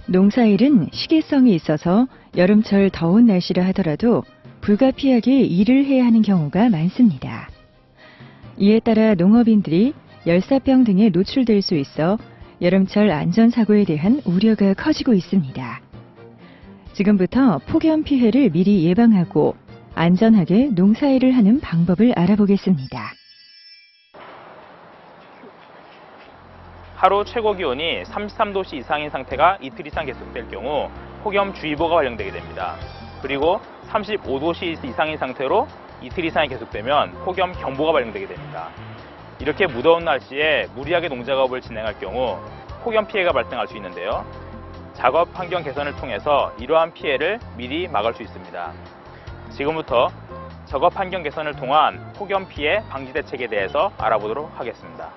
농사일은 시기성이 있어서 여름철 더운 날씨라 하더라도 불가피하게 일을 해야 하는 경우가 많습니다. 이에 따라 농업인들이 열사병 등에 노출될 수 있어 여름철 안전사고에 대한 우려가 커지고 있습니다. 지금부터 폭염 피해를 미리 예방하고 안전하게 농사일을 하는 방법을 알아보겠습니다. 하루 최고 기온이 33도씨 이상인 상태가 이틀 이상 계속될 경우 폭염주의보가 발령되게 됩니다. 그리고 35도씨 이상인 상태로 이틀 이상이 계속되면 폭염경보가 발령되게 됩니다. 이렇게 무더운 날씨에 무리하게 농작업을 진행할 경우 폭염 피해가 발생할 수 있는데요. 작업 환경 개선을 통해서 이러한 피해를 미리 막을 수 있습니다. 지금부터 작업 환경 개선을 통한 폭염 피해 방지 대책에 대해서 알아보도록 하겠습니다.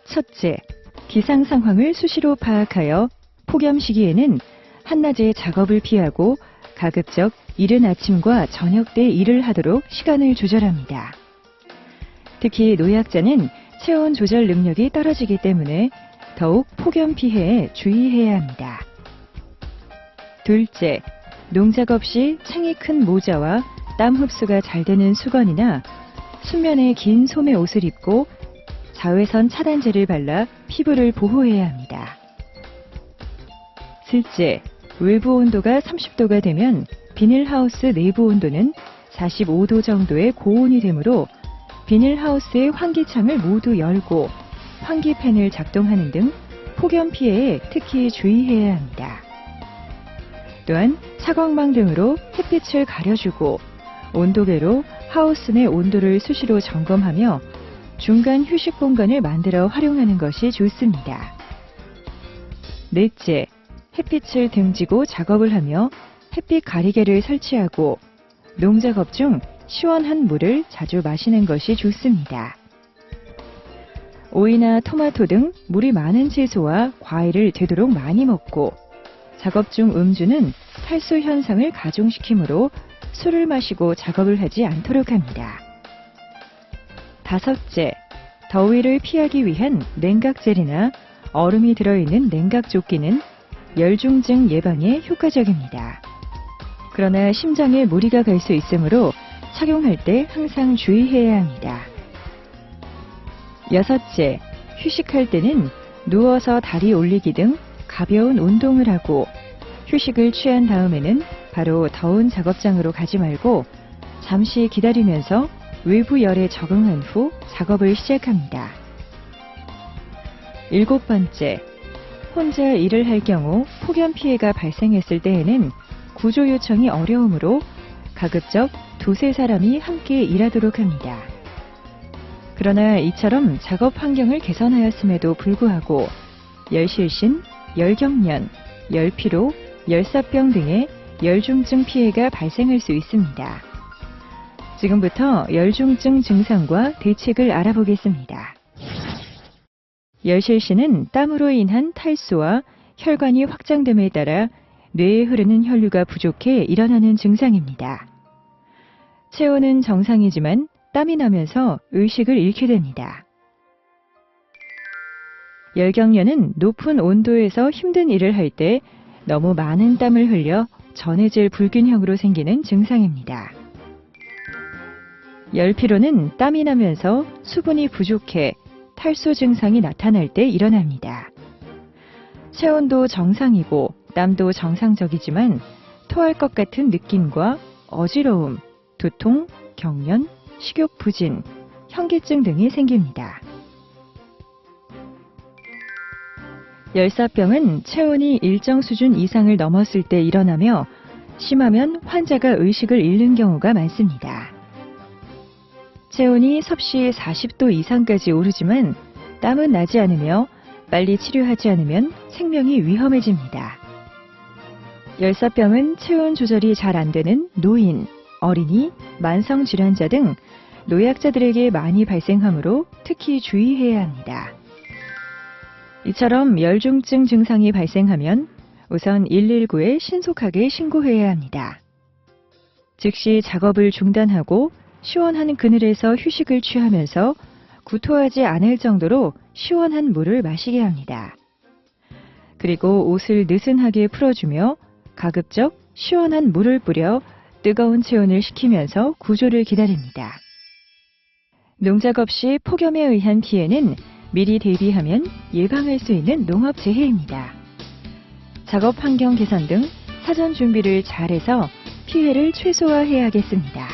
첫째, 기상 상황을 수시로 파악하여 폭염 시기에는 한낮에 작업을 피하고 가급적 이른 아침과 저녁 때 일을 하도록 시간을 조절합니다. 특히 노약자는 체온 조절 능력이 떨어지기 때문에 더욱 폭염 피해에 주의해야 합니다. 둘째, 농작업 시 챙이 큰 모자와 땀 흡수가 잘 되는 수건이나 수면에 긴 소매 옷을 입고 자외선 차단제를 발라 피부를 보호해야 합니다. 셋째, 외부 온도가 30도가 되면 비닐하우스 내부 온도는 45도 정도의 고온이 되므로 비닐하우스의 환기창을 모두 열고 환기팬을 작동하는 등 폭염 피해에 특히 주의해야 합니다. 또한 차광망 등으로 햇빛을 가려주고 온도계로 하우스 내 온도를 수시로 점검하며 중간 휴식 공간을 만들어 활용하는 것이 좋습니다. 넷째, 햇빛을 등지고 작업을 하며 햇빛 가리개를 설치하고 농작업 중 시원한 물을 자주 마시는 것이 좋습니다. 오이나 토마토 등 물이 많은 채소와 과일을 되도록 많이 먹고 작업 중 음주는 탈수 현상을 가중시키므로 술을 마시고 작업을 하지 않도록 합니다. 다섯째, 더위를 피하기 위한 냉각젤이나 얼음이 들어있는 냉각조끼는 열중증 예방에 효과적입니다. 그러나 심장에 무리가 갈 수 있으므로 착용할 때 항상 주의해야 합니다. 여섯째, 휴식할 때는 누워서 다리 올리기 등 가벼운 운동을 하고 휴식을 취한 다음에는 바로 더운 작업장으로 가지 말고 잠시 기다리면서 외부 열에 적응한 후 작업을 시작합니다. 일곱 번째, 혼자 일을 할 경우 폭염 피해가 발생했을 때에는 구조 요청이 어려우므로 가급적 두세 사람이 함께 일하도록 합니다. 그러나 이처럼 작업 환경을 개선하였음에도 불구하고 열실신, 열경련, 열피로, 열사병 등의 열중증 피해가 발생할 수 있습니다. 지금부터 열중증 증상과 대책을 알아보겠습니다. 열실신은 땀으로 인한 탈수와 혈관이 확장됨에 따라 뇌에 흐르는 혈류가 부족해 일어나는 증상입니다. 체온은 정상이지만 땀이 나면서 의식을 잃게 됩니다. 열경련은 높은 온도에서 힘든 일을 할 때 너무 많은 땀을 흘려 전해질 불균형으로 생기는 증상입니다. 열피로는 땀이 나면서 수분이 부족해 탈수 증상이 나타날 때 일어납니다. 체온도 정상이고 땀도 정상적이지만 토할 것 같은 느낌과 어지러움, 두통, 경련, 식욕 부진, 현기증 등이 생깁니다. 열사병은 체온이 일정 수준 이상을 넘었을 때 일어나며 심하면 환자가 의식을 잃는 경우가 많습니다. 체온이 섭씨 40도 이상까지 오르지만 땀은 나지 않으며 빨리 치료하지 않으면 생명이 위험해집니다. 열사병은 체온 조절이 잘 안 되는 노인, 어린이, 만성질환자 등 노약자들에게 많이 발생하므로 특히 주의해야 합니다. 이처럼 열중증 증상이 발생하면 우선 119에 신속하게 신고해야 합니다. 즉시 작업을 중단하고 시원한 그늘에서 휴식을 취하면서 구토하지 않을 정도로 시원한 물을 마시게 합니다. 그리고 옷을 느슨하게 풀어주며 가급적 시원한 물을 뿌려 뜨거운 체온을 식히면서 구조를 기다립니다. 농작업 시 폭염에 의한 피해는 미리 대비하면 예방할 수 있는 농업재해입니다. 작업 환경 개선 등 사전 준비를 잘해서 피해를 최소화해야겠습니다.